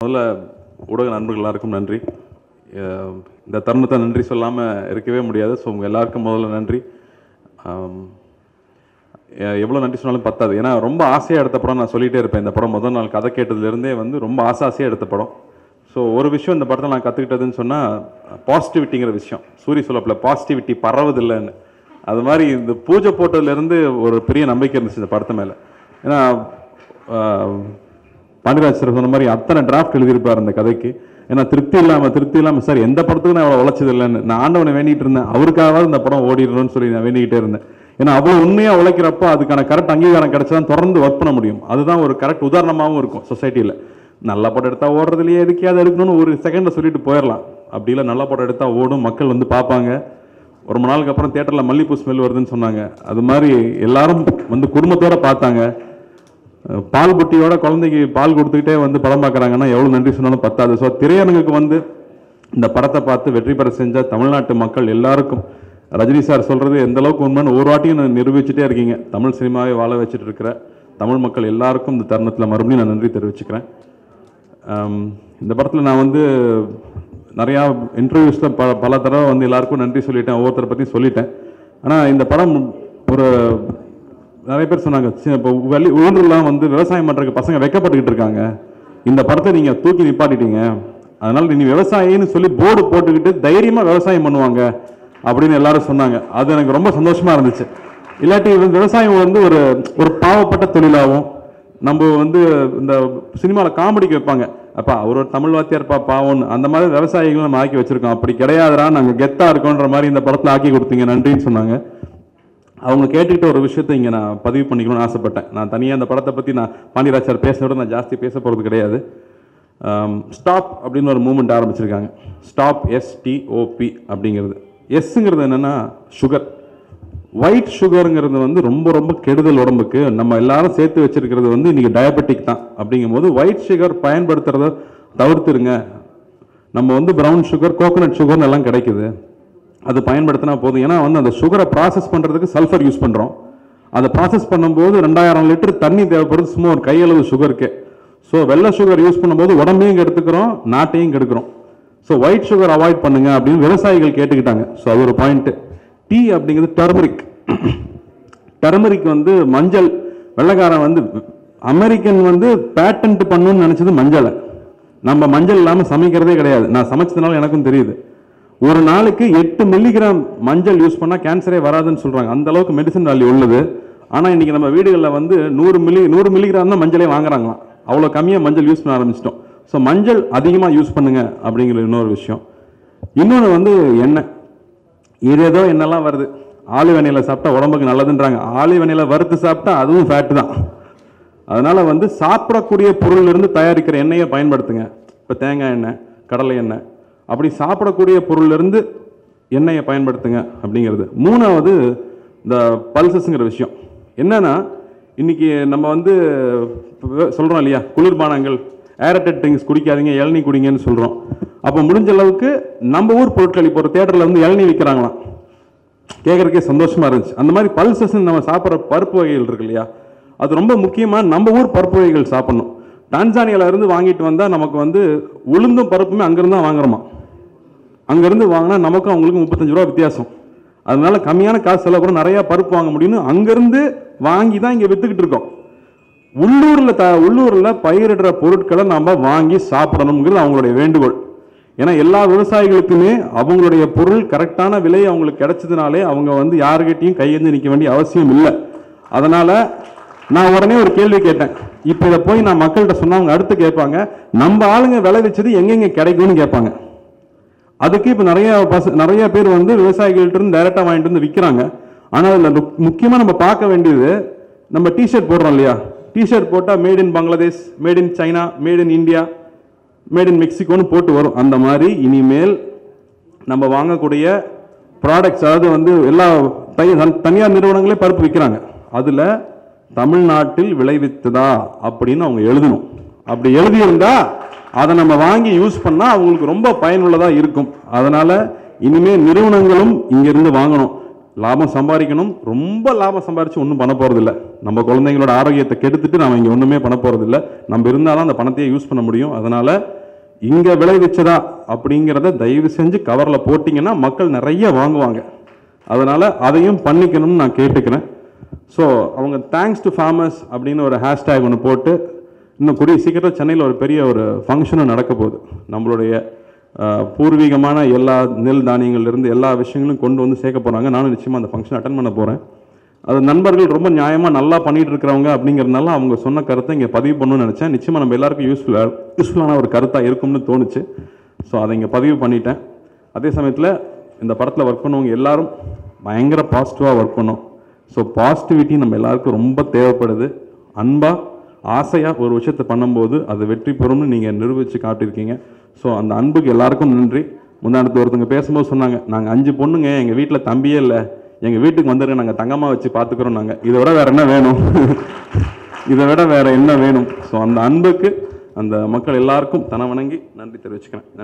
முதல்ல ஊடக நண்பர்கள் எல்லாருக்கும் நன்றி. இந்த தருணத்தை நன்றி சொல்லாமல் இருக்கவே முடியாது. ஸோ உங்கள் எல்லாருக்கும் முதல்ல நன்றி. எவ்வளோ நன்றி சொன்னாலும் பத்தாது. ஏன்னா ரொம்ப ஆசையாக எடுத்த படம். நான் சொல்லிகிட்டே இருப்பேன், இந்த படம் முதல் நாள் கதை கேட்டதுலேருந்தே வந்து ரொம்ப ஆசையாக எடுத்த படம். ஸோ ஒரு விஷயம் இந்த படத்தில் நான் கற்றுக்கிட்டதுன்னு சொன்னால் பாசிட்டிவிட்டிங்கிற விஷயம். சூரிய சொல்லப்பில் பாசிட்டிவிட்டி பரவதில்லைன்னு, அது மாதிரி இந்த பூஜை போட்டதுலேருந்து ஒரு பெரிய நம்பிக்கை இருந்துச்சு இந்த படத்து மேலே. ஏன்னா பாண்டியராஜ் சார் சொன்ன மாதிரி அத்தனை டிராஃப்ட் எழுதியிருப்பார் அந்த கதைக்கு. ஏன்னா திருப்தி இல்லாமல் சார் எந்த படத்துக்கு நான் அவ்வளோ உழைச்சது இல்லைன்னு நான் ஆண்டவனை வேண்டிகிட்டு இருந்தேன். அவருக்காவது இந்த படம் ஓடிடணும்னு சொல்லி நான் வேண்டிக்கிட்டே இருந்தேன். ஏன்னா அவ்வளோ உண்மையாக உழைக்கிறப்போ அதுக்கான கரெக்ட் அங்கீகாரம் கிடைச்சதான் தொடர்ந்து ஒர்க் பண்ண முடியும். அதுதான் ஒரு கரெக்ட் உதாரணமாகவும் இருக்கும் சொசைட்டியில். நல்ல படம் எடுத்தால் ஓடுறதுலையே எதுக்கையாவது எடுக்கணும்னு ஒரு செகண்டில் சொல்லிட்டு போயிடலாம். அப்படி இல்லை, நல்ல படம் எடுத்தால் ஓடும், மக்கள் வந்து பார்ப்பாங்க. ஒரு மணி நாளுக்கு அப்புறம் தேட்டரில் மல்லிப்பூ ஸ்மெல் வருதுன்னு சொன்னாங்க. அது மாதிரி எல்லாரும் வந்து குடும்பத்தோடு பார்த்தாங்க. பால் புட்டியோட குழந்தைக்கு பால் கொடுத்துக்கிட்டே வந்து படம் பார்க்குறாங்கன்னா எவ்வளோ நன்றி சொன்னாலும் பத்தாது. ஸோ திரையரங்குக்கு வந்து இந்த படத்தை பார்த்து வெற்றி பெற செஞ்ச தமிழ்நாட்டு மக்கள் எல்லாருக்கும் ரஜினி சார் சொல்கிறது எந்த அளவுக்கு உண்மைன்னு ஒரு வாட்டியும் நான் நிரூபிச்சுட்டே இருக்கீங்க. தமிழ் சினிமாவை வாழ வச்சுட்டு இருக்கிற தமிழ் மக்கள் எல்லாருக்கும் இந்த தருணத்தில் மறுபடியும் நான் நன்றி தெரிவிச்சுக்கிறேன். இந்த படத்தில் நான் வந்து நிறையா இன்டர்வியூஸில் பல தடவை வந்து எல்லாருக்கும் நன்றி சொல்லிட்டேன், ஒவ்வொருத்தரை பற்றி சொல்லிட்டேன். ஆனால் இந்த படம் ஒரு நிறைய பேர் சொன்னாங்க, இப்போ ஊர்லாம் வந்து விவசாயம் பண்ணுறதுக்கு பசங்க வெக்கப்பட்டுக்கிட்டு இருக்காங்க, இந்த படத்தை நீங்கள் தூக்கி நிப்பாட்டிட்டீங்க, அதனால் நீ விவசாயின்னு சொல்லி போர்டு போட்டுக்கிட்டு தைரியமாக விவசாயம் பண்ணுவாங்க அப்படின்னு எல்லாரும் சொன்னாங்க. அது எனக்கு ரொம்ப சந்தோஷமாக இருந்துச்சு. இல்லாட்டி விவசாயம் வந்து ஒரு பாவப்பட்ட தொழிலாகவும், நம்ம வந்து இந்த சினிமாவில் காமெடிக்கு வைப்பாங்க, அப்பா அவர் ஒரு தமிழ் வாத்தியார்ப்பா பாவம்னு, அந்த மாதிரி விவசாயிகளும் நம்ம ஆக்கி வச்சுருக்கோம். அப்படி கிடையாதுரா, நாங்கள் கெத்தாக இருக்கோன்ற மாதிரி இந்த படத்தில் ஆக்கி கொடுத்தீங்க, நன்றின்னு சொன்னாங்க. அவங்க கேட்டுக்கிட்ட ஒரு விஷயத்தை இங்கே நான் பதிவு பண்ணிக்கணும்னு ஆசைப்பட்டேன். நான் தனியாக அந்த படத்தை பற்றி நான் பாண்டியராஜ் சார் பேசுகிறத நான் ஜாஸ்தி பேச போகிறது கிடையாது. ஸ்டாப் அப்படின்னு ஒரு மூமெண்ட் ஆரம்பிச்சிருக்காங்க. ஸ்டாப் STOP அப்படிங்கிறது. எஸ்ங்கிறது என்னென்னா சுகர். ஒயிட் சுகருங்கிறது வந்து ரொம்ப ரொம்ப கெடுதல் உடம்புக்கு. நம்ம எல்லாரும் சேர்த்து வச்சிருக்கிறது வந்து இன்றைக்கி டயபெட்டிக் தான். அப்படிங்கும்போது ஒயிட் சுகர் பயன்படுத்துறத தவிர்த்துருங்க. நம்ம வந்து ப்ரௌன் சுகர், கோகோனட் சுகர்னு எல்லாம் கிடைக்குது, அது பயன்படுத்தினா போதும். ஏன்னா வந்து அந்த சுகரை ப்ராசஸ் பண்ணுறதுக்கு சல்ஃபர் யூஸ் பண்ணுறோம். அதை ப்ராசஸ் பண்ணும்போது 2000 லிட்டர் தண்ணி தேவைப்படுது சும்மா ஒரு கையளவு சுகருக்கு. ஸோ வெள்ளை சுகர் யூஸ் பண்ணும்போது உடம்பையும் கெடுத்துக்கிறோம், நாட்டையும் கெடுக்கிறோம். ஸோ ஒயிட் சுகர் அவாய்ட் பண்ணுங்க அப்படின்னு விவசாயிகள் கேட்டுக்கிட்டாங்க. ஸோ அது ஒரு பாயிண்ட்டு. டீ அப்படிங்கிறது டர்மரிக். டர்மரிக் வந்து மஞ்சள். வெள்ளைக்காரன் வந்து அமெரிக்கன் வந்து பேட்டன்ட் பண்ணணும்னு நினச்சது மஞ்சளை. நம்ம மஞ்சள் இல்லாமல் சமைக்கிறதே கிடையாது. நான் சமைச்சதுனால எனக்கும் தெரியுது. ஒரு நாளைக்கு 8 மில்லிகிராம் மஞ்சள் யூஸ் பண்ணால் கேன்சரே வராதுன்னு சொல்கிறாங்க. அந்த அளவுக்கு மெடிசன் வேல்யூ உள்ளது. ஆனால் இன்றைக்கி நம்ம வீடுகளில் வந்து 100 மில்லிகிராம் தான் மஞ்சளே வாங்குறாங்களாம். அவ்வளோ கம்மியாக மஞ்சள் யூஸ் பண்ண ஆரம்பிச்சிட்டோம். ஸோ மஞ்சள் அதிகமாக யூஸ் பண்ணுங்க அப்படிங்கிற இன்னொரு விஷயம். இன்னொன்று வந்து எண்ணெய். ஏதேதோ எண்ணெய்லாம் வருது. ஆலிவ் எண்ணெயில் சாப்பிட்டா உடம்புக்கு நல்லதுன்றாங்க. ஆலிவ் எண்ணெயில் வறுத்து சாப்பிட்டா அதுவும் ஃபேட்டு தான். அதனால் வந்து சாப்பிடக்கூடிய பொருளிலிருந்து தயாரிக்கிற எண்ணெயை பயன்படுத்துங்க. இப்போ தேங்காய் எண்ணெய், கடலை எண்ணெய், அப்படி சாப்பிடக்கூடிய பொருளிலிருந்து எண்ணெயை பயன்படுத்துங்க அப்படிங்கிறது. மூணாவது இந்த பல்சஸ்ங்கிற விஷயம். என்னன்னா இன்னைக்கு நம்ம வந்து சொல்கிறோம் இல்லையா, குளிர்பானங்கள், ஏரட்டட் ட்ரிங்க்ஸ் குடிக்காதீங்க, இளநீ குடிங்கன்னு சொல்கிறோம். அப்போ முடிஞ்ச அளவுக்கு நம்ம ஊர் பொருட்கள், இப்போ ஒரு தேட்டரில் வந்து இளநீ விற்கிறாங்களாம், கேட்குறதுக்கே சந்தோஷமாக இருந்துச்சு. அந்த மாதிரி பல்சஸ் நம்ம சாப்பிட்ற பருப்பு வகைகள் இருக்கு இல்லையா, அது ரொம்ப முக்கியமாக நம்ம ஊர் பருப்பு வகைகள் சாப்பிட்ணும். டான்சானியாவில் இருந்து வாங்கிட்டு வந்தால் நமக்கு வந்து உளுந்தும் பருப்புமே அங்கேருந்து தான் வாங்குறோமா. அங்கேருந்து வாங்கினா நமக்கும் அவங்களுக்கு 35 ரூபா வித்தியாசம். அதனால கம்மியான காசு செலவு கூட நிறையா பருப்பு வாங்க முடியும்னு அங்கேருந்து வாங்கி தான் இங்கே விற்றுக்கிட்டு இருக்கோம். உள்ளூரில் பயிரிடுற பொருட்களை நம்ம வாங்கி சாப்பிடணுங்கிறது அவங்களுடைய வேண்டுகோள். ஏன்னா எல்லா விவசாயிகளுக்குமே அவங்களுடைய பொருள் கரெக்டான விலை அவங்களுக்கு கிடைச்சதுனாலே அவங்க வந்து யாருக்கிட்டையும் கையெழுந்து நிற்க வேண்டிய அவசியம் இல்லை. அதனால் நான் உடனே ஒரு கேள்வி கேட்டேன். இப்போ இதை போய் நான் மக்கள்கிட்ட சொன்னால் அவங்க அடுத்து கேட்பாங்க, நம்ம ஆளுங்க விளைவிச்சது எங்கெங்கே கிடைக்கும்னு கேட்பாங்க. அதுக்கு இப்போ நிறைய பேர் வந்து விவசாயிகள்கிட்ட இருந்து டைரெக்டாக வாங்கிட்டு வந்து விற்கிறாங்க. ஆனால் அதில் முக்கியமாக நம்ம பார்க்க வேண்டியது, நம்ம டிஷர்ட் போடுறோம் இல்லையா, டிஷர்ட் போட்டால் made in Bangladesh, made in China, made in India, made in மெக்சிகோன்னு போட்டு வரும். அந்த மாதிரி இனிமேல் நம்ம வாங்கக்கூடிய ப்ராடக்ட்ஸ், அதாவது வந்து எல்லா தனியார் நிறுவனங்களே பருப்பு விற்கிறாங்க, அதில் தமிழ்நாட்டில் விளைவித்ததா அப்படின்னு அவங்க எழுதணும். அப்படி எழுதியிருந்தா அதை நம்ம வாங்கி யூஸ் பண்ணால் அவங்களுக்கு ரொம்ப பயனுள்ளதாக இருக்கும். அதனால் இனிமேல் நிறுவனங்களும் இங்கிருந்து வாங்கணும். லாபம் சம்பாதிக்கணும், ரொம்ப லாபம் சம்பாரித்து ஒன்றும் பண்ண போகிறதில்ல. நம்ம குழந்தைங்களோட ஆரோக்கியத்தை கெடுத்துட்டு நம்ம இங்கே ஒன்றுமே பண்ண போகிறதில்ல. நம்ம இருந்தாலும் அந்த பணத்தையே யூஸ் பண்ண முடியும். அதனால் இங்கே விளைவிச்சதா அப்படிங்கிறத தயவு செஞ்சு கவரில் போட்டிங்கன்னா மக்கள் நிறைய வாங்குவாங்க. அதனால் அதையும் பண்ணிக்கணும்னு நான் கேட்டுக்கிறேன். ஸோ அவங்க தேங்க்ஸ் டு ஃபார்மர்ஸ் அப்படின்னு ஒரு ஹேஷ்டேக் ஒன்று போட்டு இன்னும் கூடிய சீக்கிரத்தில் சென்னையில் ஒரு பெரிய ஒரு ஃபங்க்ஷனும் நடக்க போகுது. நம்மளுடைய பூர்வீகமான எல்லா நெல் தானியங்கள்லேருந்து எல்லா விஷயங்களும் கொண்டு வந்து சேர்க்க போகிறாங்க. நானும் நிச்சயமாக அந்த ஃபங்க்ஷன் அட்டன் பண்ண போகிறேன். அது நண்பர்கள் ரொம்ப நியாயமாக நல்லா பண்ணிகிட்டு இருக்கிறவங்க அப்படிங்கிறதுனால அவங்க சொன்ன கருத்தை இங்கே பதிவு பண்ணணும்னு நினச்சேன். நிச்சயமாக நம்ம எல்லாருக்கும் யூஸ்ஃபுல்லான ஒரு கருத்தாக இருக்கும்னு தோணுச்சு. ஸோ அதை இங்கே பதிவு பண்ணிட்டேன். அதே சமயத்தில் இந்த படத்தில் ஒர்க் பண்ணவங்க எல்லாரும் பயங்கர பாசிட்டிவாக ஒர்க் பண்ணோம். ஸோ பாசிட்டிவிட்டி நம்ம எல்லாருக்கும் ரொம்ப தேவைப்படுது. அன்பாக ஆசையாக ஒரு விஷயத்தை பண்ணும்போது அது வெற்றி பெறும்னு நீங்கள் நிரூபித்து காட்டியிருக்கீங்க. ஸோ அந்த அன்புக்கு எல்லாருக்கும் நன்றி. முன்னாடி ஒருத்தவங்க பேசும்போது சொன்னாங்க, நாங்கள் 5 பொண்ணுங்க, எங்கள் வீட்டில் தம்பியே இல்லை, எங்கள் வீட்டுக்கு வந்துடுங்க, நாங்கள் தங்கமாக வச்சு பார்த்துக்குறோம். நாங்கள் இதை விட வேறு என்ன வேணும்? இதை விட வேறு என்ன வேணும்? ஸோ அந்த அன்புக்கு அந்த மக்கள் எல்லாருக்கும் தன வணங்கி நன்றி தெரிவிச்சுக்கிறேன். நன்றி.